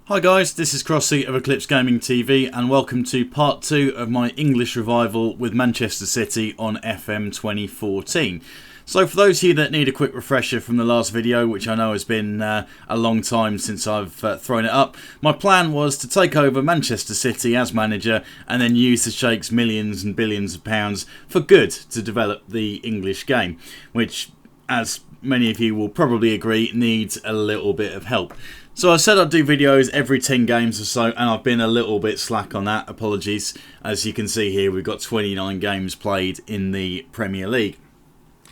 Hi guys, this is Crossy of Eclipse Gaming TV and welcome to part 2 of my English revival with Manchester City on FM 2014. So for those of you that need a quick refresher from the last video, which I know has been a long time since I've thrown it up, my plan was to take over Manchester City as manager and then use the Sheikh's millions and billions of pounds for good to develop the English game, which, as many of you will probably agree, needs a little bit of help. So I said I'd do videos every 10 games or so, and I've been a little bit slack on that, apologies. As you can see here, we've got 29 games played in the Premier League.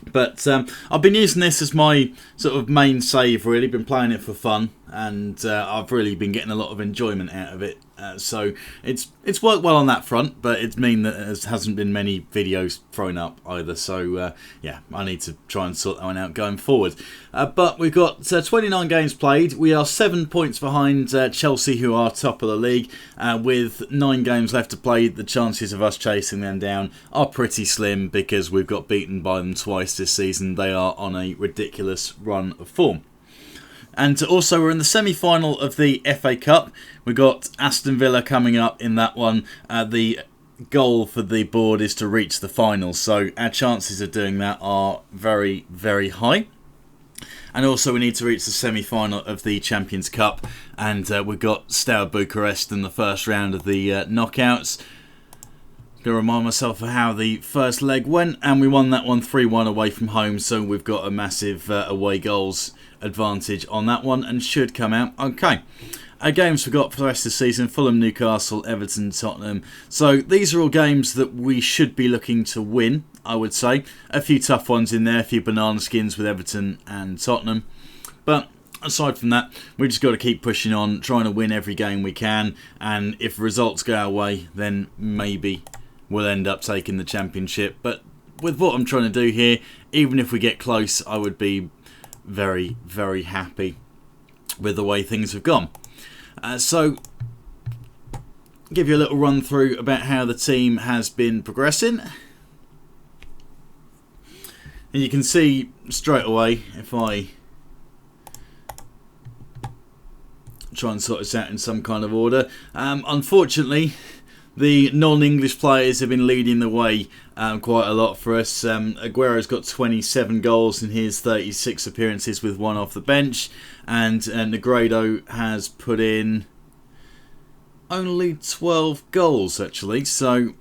But I've been using this as my sort of main save, really. Been playing it for fun, and I've really been getting a lot of enjoyment out of it. So it's worked well on that front, but it's mean that there hasn't been many videos thrown up either. So yeah, I need to try and sort that one out going forward. But we've got 29 games played. We are 7 points behind Chelsea, who are top of the league. With 9 games left to play, the chances of us chasing them down are pretty slim because we've got beaten by them twice this season. They are on a ridiculous run of form. And also we're in the semi-final of the FA Cup. We've got Aston Villa coming up in that one. The goal for the board is to reach the final, so our chances of doing that are very, very high. And also we need to reach the semi-final of the Champions Cup, and we've got Steaua Bucharest in the first round of the knockouts. To remind myself of how the first leg went, and we won that one 3-1 away from home, so we've got a massive away goals advantage on that one and should come out okay. Our games we got for the rest of the season: Fulham, Newcastle, Everton, Tottenham. So these are all games that we should be looking to win, I would say. A few tough ones in there, a few banana skins with Everton and Tottenham, but aside from that, we've just got to keep pushing on, trying to win every game we can, and if results go our way, then maybe we'll end up taking the championship. But with what I'm trying to do here, even if we get close, I would be very, very happy with the way things have gone. So, give you a little run through about how the team has been progressing. And you can see straight away, if I try and sort this out in some kind of order, unfortunately, the non-English players have been leading the way quite a lot for us. Aguero's got 27 goals in his 36 appearances with one off the bench. And Negredo has put in only 12 goals, actually. So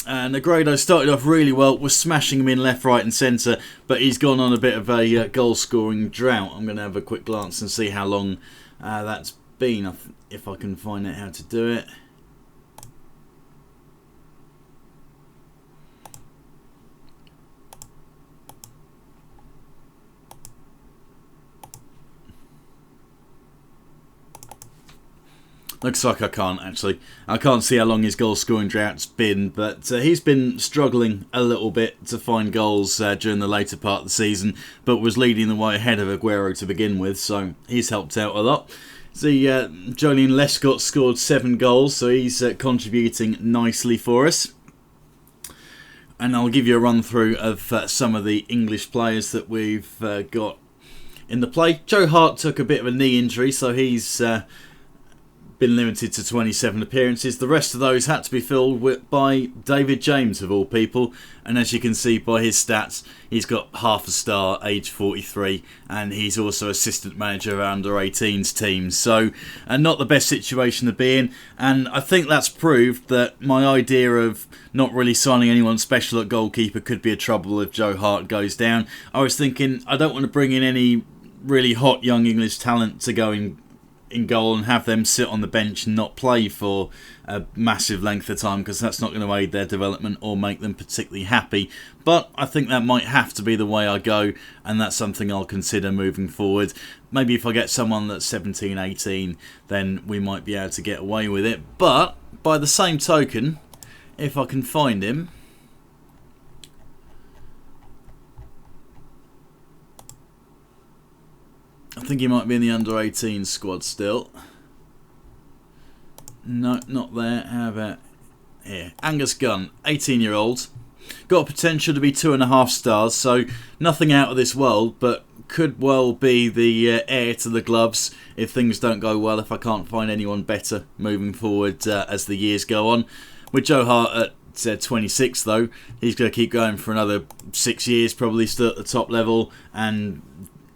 Negredo started off really well, was smashing them in left, right and centre. But he's gone on a bit of a goal-scoring drought. I'm going to have a quick glance and see how long that's been, if I can find out how to do it. Looks like I can't, actually. I can't see how long his goal scoring drought's been, but he's been struggling a little bit to find goals during the later part of the season, but was leading the way ahead of Aguero to begin with, so he's helped out a lot. See, Joleon Lescott scored 7 goals, so he's contributing nicely for us. And I'll give you a run through of some of the English players that we've got in the play. Joe Hart took a bit of a knee injury, so he's been limited to 27 appearances. The rest of those had to be filled by David James, of all people, and as you can see by his stats, he's got half a star, age 43, and he's also assistant manager of under 18s teams, so not the best situation to be in. And I think that's proved that my idea of not really signing anyone special at goalkeeper could be a trouble if Joe Hart goes down. I was thinking I don't want to bring in any really hot young English talent to go in goal and have them sit on the bench and not play for a massive length of time, because that's not going to aid their development or make them particularly happy. But I think that might have to be the way I go, and that's something I'll consider moving forward. Maybe if I get someone that's 17, 18, then we might be able to get away with it. But by the same token, if I can find him, I think he might be in the under 18 squad still. No, not there. How about here? Angus Gunn, 18-year-old. Got potential to be 2.5 stars, so nothing out of this world, but could well be the heir to the gloves if things don't go well, if I can't find anyone better moving forward as the years go on. With Joe Hart at 26 though, he's going to keep going for another 6 years, probably still at the top level, and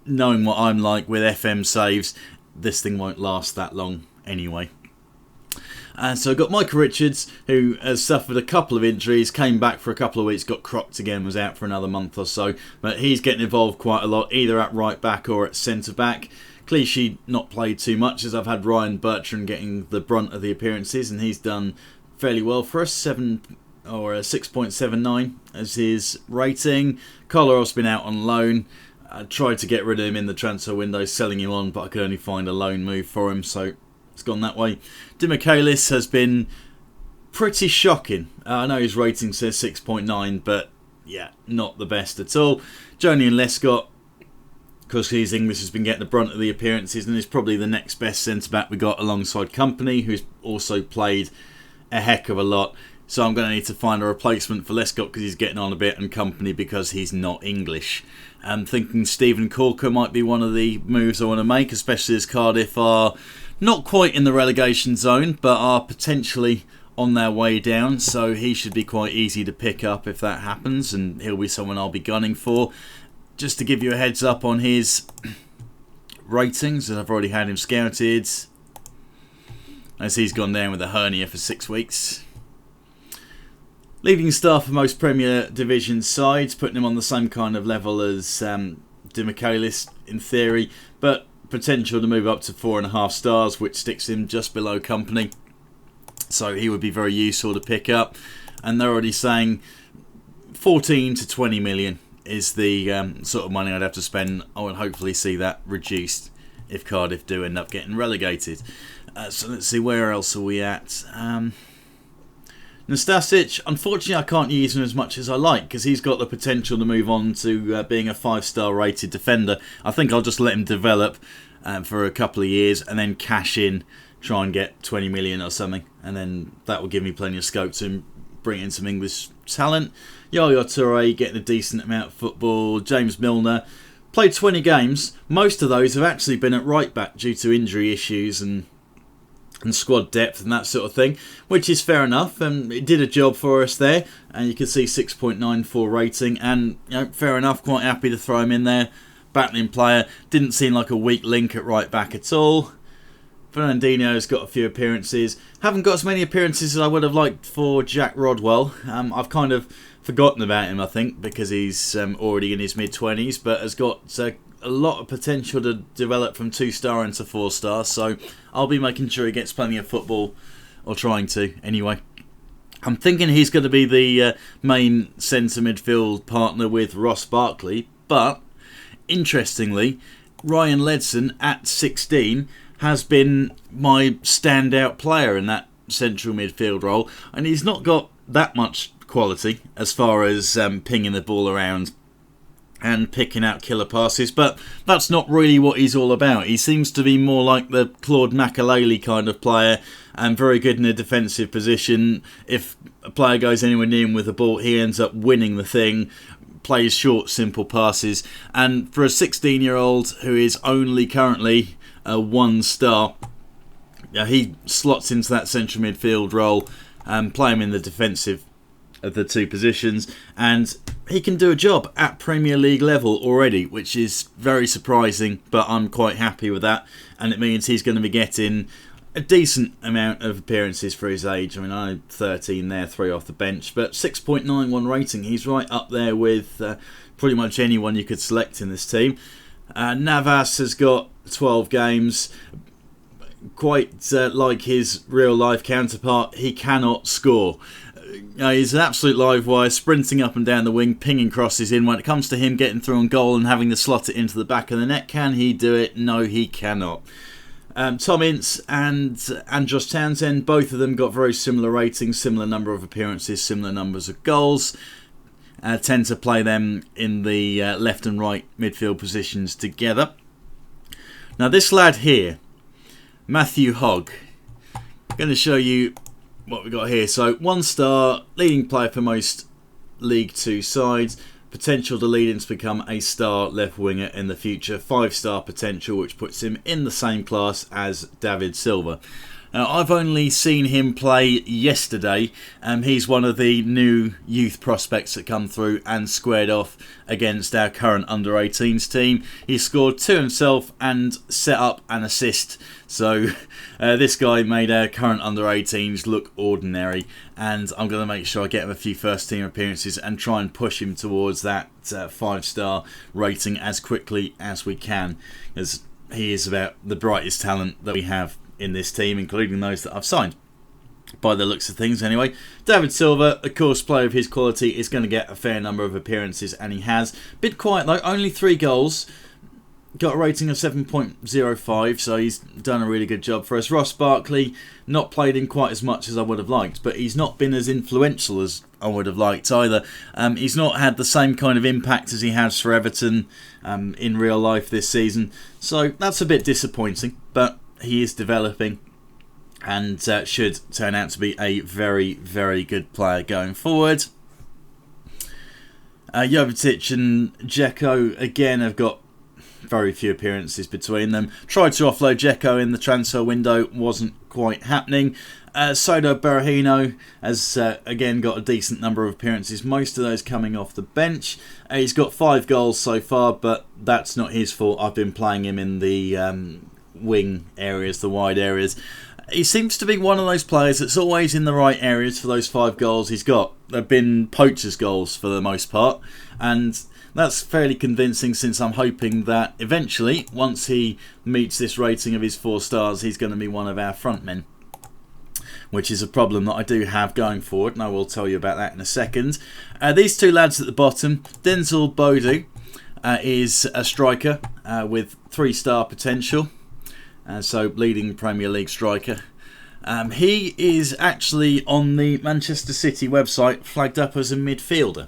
knowing what I'm like with FM saves, this thing won't last that long anyway. And so I've got Michael Richards, who has suffered a couple of injuries, came back for a couple of weeks, got crocked again, was out for another month or so. But he's getting involved quite a lot, either at right back or at centre back. Clichy not played too much, as I've had Ryan Bertrand getting the brunt of the appearances, and he's done fairly well for us. 6.79 as his rating. Kolarof's been out on loan. I tried to get rid of him in the transfer window, selling him on, but I could only find a loan move for him, so it's gone that way. Demichelis has been pretty shocking. I know his rating says 6.9, but yeah, not the best at all. Jonian Lescott, because he's English, has been getting the brunt of the appearances and is probably the next best centre-back we got alongside Kompany, who's also played a heck of a lot. So I'm going to need to find a replacement for Lescott because he's getting on a bit, and Kompany because he's not English. I'm thinking Stephen Corker might be one of the moves I want to make, especially as Cardiff are not quite in the relegation zone, but are potentially on their way down. So he should be quite easy to pick up if that happens, and he'll be someone I'll be gunning for. Just to give you a heads up on his ratings, as I've already had him scouted, as he's gone down with a hernia for 6 weeks. Leading star for most Premier Division sides, putting him on the same kind of level as Demichelis in theory, but potential to move up to 4.5 stars, which sticks him just below Kompany. So he would be very useful to pick up. And they're already saying 14 to 20 million is the sort of money I'd have to spend. I would hopefully see that reduced if Cardiff do end up getting relegated. So let's see, where else are we at? Nastasic, unfortunately I can't use him as much as I like because he's got the potential to move on to being a 5-star rated defender. I think I'll just let him develop for a couple of years and then cash in, try and get 20 million or something, and then that will give me plenty of scope to bring in some English talent. Yaya Toure getting a decent amount of football. James Milner played 20 games. Most of those have actually been at right back due to injury issues and squad depth and that sort of thing, which is fair enough. It did a job for us there, and you can see 6.94 rating, and fair enough, quite happy to throw him in there. Battling player, didn't seem like a weak link at right back at all. Fernandinho's got a few appearances. Haven't got as many appearances as I would have liked for Jack Rodwell. I've kind of forgotten about him, I think, because he's already in his mid-20s, but has got a lot of potential to develop from 2-star into 4-star, so I'll be making sure he gets plenty of football, or trying to anyway. I'm thinking he's going to be the main centre midfield partner with Ross Barkley, but interestingly, Ryan Ledson at 16 has been my standout player in that central midfield role, and he's not got that much quality as far as pinging the ball around and picking out killer passes, but that's not really what he's all about. He seems to be more like the Claude Makelele kind of player, and very good in a defensive position. If a player goes anywhere near him with the ball, he ends up winning the thing, plays short, simple passes, and for a 16-year-old who is only currently a 1-star, he slots into that central midfield role and play him in the defensive of the two positions, and he can do a job at Premier League level already, which is very surprising, but I'm quite happy with that, and it means he's going to be getting a decent amount of appearances for his age. I mean, I know 13 there, 3 off the bench, but 6.91 rating, he's right up there with pretty much anyone you could select in this team. Navas has got 12 games. Quite like his real-life counterpart, he cannot score. He's an absolute live wire, sprinting up and down the wing, pinging crosses in. When it comes to him getting through on goal and having to slot it into the back of the net, can he do it? No, he cannot. Tom Ince and Andros Townsend, both of them got very similar ratings, similar number of appearances, similar numbers of goals. Tend to play them in the left and right midfield positions together. Now this lad here, Matthew Hogg, I'm going to show you what we got here. So 1-star, leading player for most League 2 sides, potential to lead him to become a star left winger in the future. 5-star potential, which puts him in the same class as David Silva. Now, I've only seen him play yesterday. He's one of the new youth prospects that come through and squared off against our current under-18s team. He scored 2 himself and set up an assist. So this guy made our current under-18s look ordinary, and I'm going to make sure I get him a few first-team appearances and try and push him towards that 5-star rating as quickly as we can, as he is about the brightest talent that we have in this team, including those that I've signed, by the looks of things anyway. David Silva, of course, player of his quality, is going to get a fair number of appearances, and he has. Bit quiet though, only 3 goals, got a rating of 7.05, so he's done a really good job for us. Ross Barkley, not played in quite as much as I would have liked, but he's not been as influential as I would have liked either. He's not had the same kind of impact as he has for Everton in real life this season, so that's a bit disappointing, but he is developing and should turn out to be a very, very good player going forward. Jovetic and Dzeko again have got very few appearances between them. Tried to offload Dzeko in the transfer window, wasn't quite happening. Sodo Berahino has again got a decent number of appearances, most of those coming off the bench. He's got 5 goals so far, but that's not his fault. I've been playing him in the wing areas, the wide areas. He seems to be one of those players that's always in the right areas for those 5 goals he's got. They've been poachers' goals for the most part, and that's fairly convincing, since I'm hoping that eventually, once he meets this rating of his 4 stars, he's going to be one of our front men, which is a problem that I do have going forward, and I will tell you about that in a second. These 2 lads at the bottom, Denzel Boadu is a striker with 3-star potential. So leading Premier League striker. He is actually on the Manchester City website flagged up as a midfielder.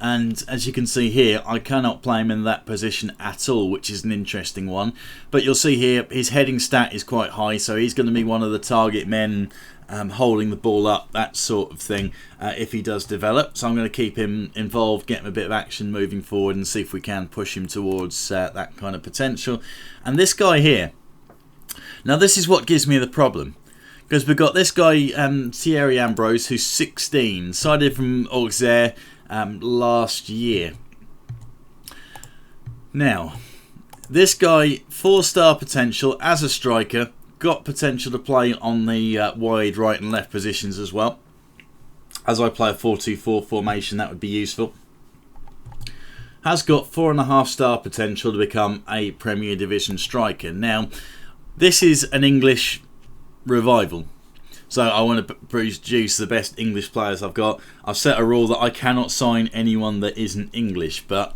And as you can see here, I cannot play him in that position at all, which is an interesting one. But you'll see here, his heading stat is quite high, so he's going to be one of the target men, holding the ball up, that sort of thing, if he does develop. So I'm going to keep him involved, get him a bit of action moving forward, and see if we can push him towards that kind of potential. And this guy here, now this is what gives me the problem, because we've got this guy Thierry Ambrose, who's 16, signed from Auxerre last year. Now this guy, 4-star potential as a striker, got potential to play on the wide right and left positions as well. As I play a 4-2-4 formation, that would be useful. Has got 4.5-star potential to become a Premier Division striker. Now this is an English revival, so I want to produce the best English players I've got. I've set a rule that I cannot sign anyone that isn't English, but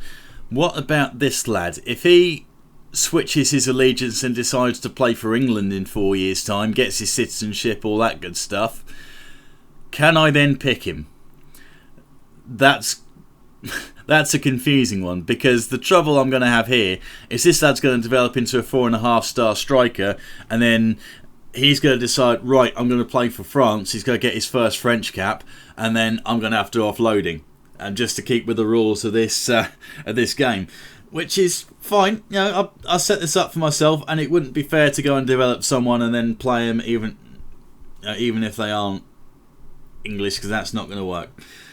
what about this lad? If he switches his allegiance and decides to play for England in 4 years' time, gets his citizenship, all that good stuff, can I then pick him? That's a confusing one, because the trouble I'm going to have here is this lad's going to develop into a 4.5-star striker, and then he's going to decide, right, I'm going to play for France. He's going to get his first French cap, and then I'm going to have to offload him, and just to keep with the rules of this game, which is fine. You know, I set this up for myself, and it wouldn't be fair to go and develop someone and then play him even if they aren't English, because that's not going to work.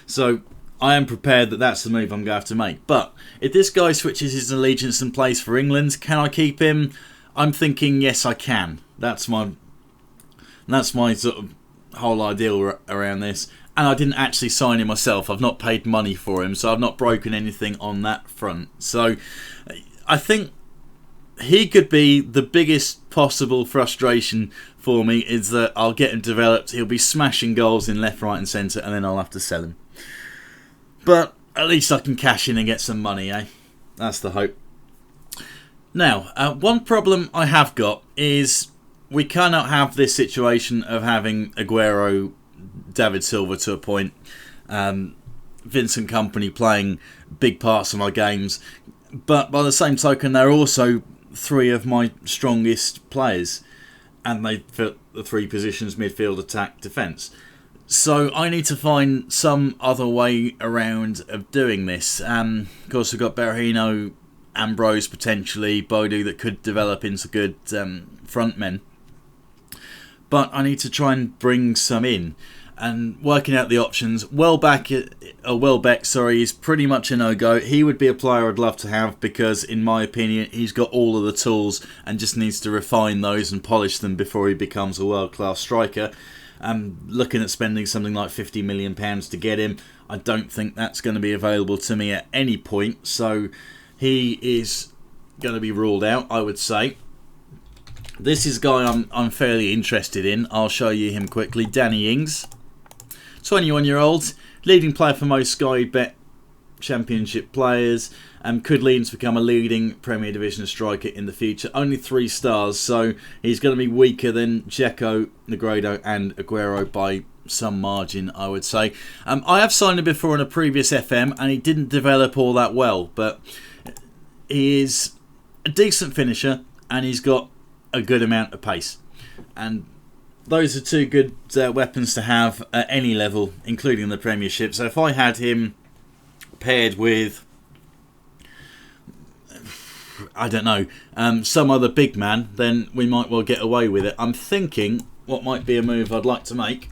So I am prepared that that's the move I'm going to have to make. But if this guy switches his allegiance and plays for England, can I keep him? I'm thinking yes, I can. That's my sort of whole ideal around this. And I didn't actually sign him myself. I've not paid money for him, so I've not broken anything on that front. So I think he could be the biggest possible frustration for me, is that I'll get him developed, he'll be smashing goals in left, right and centre, and then I'll have to sell him. But at least I can cash in and get some money, eh? That's the hope. Now, one problem I have got is we cannot have this situation of having Aguero, David Silva to a point, Vincent Kompany playing big parts of my games, but by the same token, they're also 3 of my strongest players, and they fit the 3 positions: midfield, attack, defence. So I need to find some other way around of doing this. Of course, we've got Berahino, Ambrose potentially, Bodu that could develop into good frontmen. But I need to try and bring some in. And working out the options, Welbeck is pretty much a no-go. He would be a player I'd love to have because, in my opinion, he's got all of the tools and just needs to refine those and polish them before he becomes a world-class striker. Looking at spending something like £50 million to get him, I don't think that's going to be available to me at any point. So he is going to be ruled out, I would say. This is a guy I'm fairly interested in. I'll show you him quickly. Danny Ings. 21-year-old, leading player for most Sky Bet Championship players, could lead to become a leading Premier Division striker in the future. Only 3 stars, so he's going to be weaker than Dzeko, Negredo and Aguero by some margin, I would say. I have signed him before in a previous FM and he didn't develop all that well, but he is a decent finisher and he's got a good amount of pace. And those are 2 good weapons to have at any level, including the Premiership. So if I had him paired with, I don't know, some other big man, then we might well get away with it. I'm thinking what might be a move I'd like to make,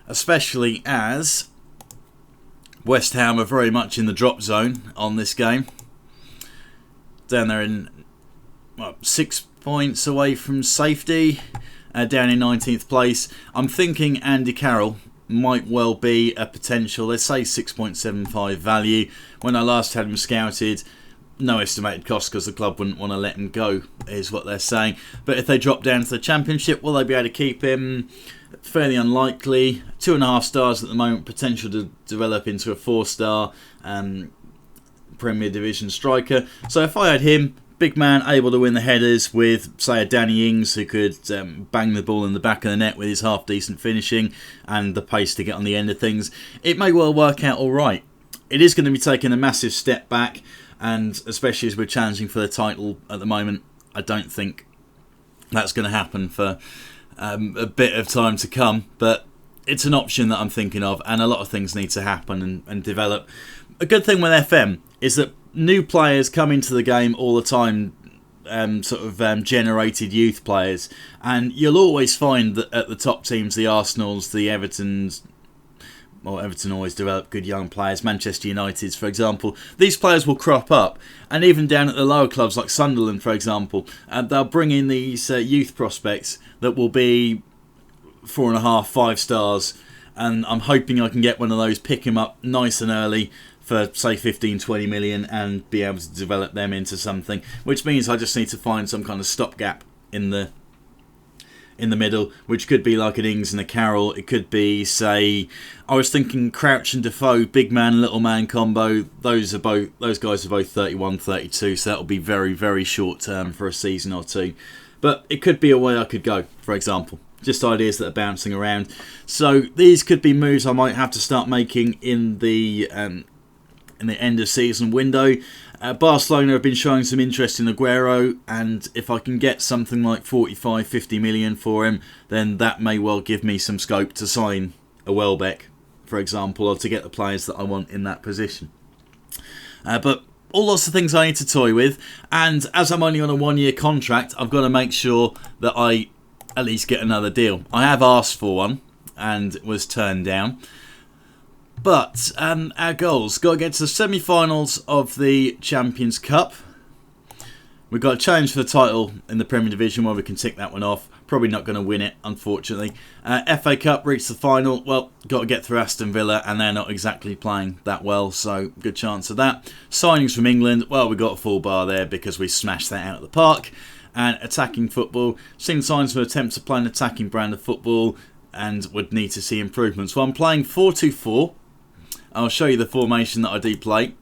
especially as West Ham are very much in the drop zone on this game. Down there in 6 points away from safety, down in 19th place. I'm thinking Andy Carroll might well be a potential, let's say 6.75 value. When I last had him scouted, no estimated cost because the club wouldn't want to let him go, is what they're saying. But if they drop down to the Championship, will they be able to keep him? Fairly unlikely. 2.5 stars at the moment, potential to develop into a 4-star Premier Division striker. So if I had him, big man, able to win the headers with, say, a Danny Ings who could bang the ball in the back of the net with his half-decent finishing and the pace to get on the end of things, it may well work out all right. It is going to be taking a massive step back, and especially as we're challenging for the title at the moment, I don't think that's going to happen for a bit of time to come, but it's an option that I'm thinking of, and a lot of things need to happen and develop. A good thing with FM is that new players come into the game all the time, generated youth players, and you'll always find that at the top teams, the Arsenals, the Evertons, well, Everton always develop good young players, Manchester Uniteds, for example, these players will crop up, and even down at the lower clubs like Sunderland, for example, they'll bring in these youth prospects that will be 4.5, 5 stars, and I'm hoping I can get one of those, pick him up nice and early for, say, 15, 20 million and be able to develop them into something, which means I just need to find some kind of stopgap in the middle, which could be like an Ings and a Carroll. It could be, say, I was thinking Crouch and Defoe, big man, little man combo. Those guys are both 31, 32, so that'll be very, very short term for a season or two. But it could be a way I could go, for example. Just ideas that are bouncing around. So these could be moves I might have to start making in the end of season window. Barcelona have been showing some interest in Aguero, and if I can get something like 45, 50 million for him, then that may well give me some scope to sign a Welbeck, for example, or to get the players that I want in that position. But all lots of things I need to toy with, and as I'm only on a 1-year contract, I've got to make sure that I at least get another deal. I have asked for one and was turned down. But our goals, got to get to the semi-finals of the Champions Cup. We've got a challenge for the title in the Premier Division where we can tick that one off. Probably not going to win it, unfortunately. FA Cup, reached the final. Well, got to get through Aston Villa, and they're not exactly playing that well, so good chance of that. Signings from England, well, we got a full bar there because we smashed that out of the park. And attacking football, seen signs of an attempt to play an attacking brand of football and would need to see improvements. Well, I'm playing 4-2-4. I'll show you the formation that I do play.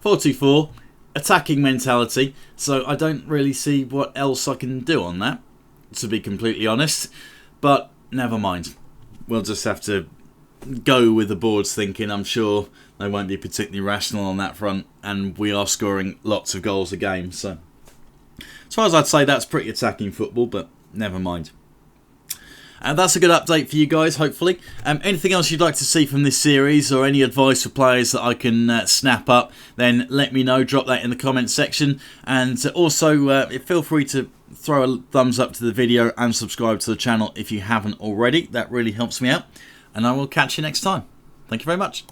4-2-4, attacking mentality. So I don't really see what else I can do on that, to be completely honest. But never mind. We'll just have to go with the board's thinking. I'm sure they won't be particularly rational on that front. And we are scoring lots of goals a game. So as far as I'd say, that's pretty attacking football, but never mind. And that's a good update for you guys, hopefully. Anything else you'd like to see from this series, or any advice for players that I can snap up, then let me know. Drop that in the comments section. And also, feel free to throw a thumbs up to the video and subscribe to the channel if you haven't already. That really helps me out. And I will catch you next time. Thank you very much.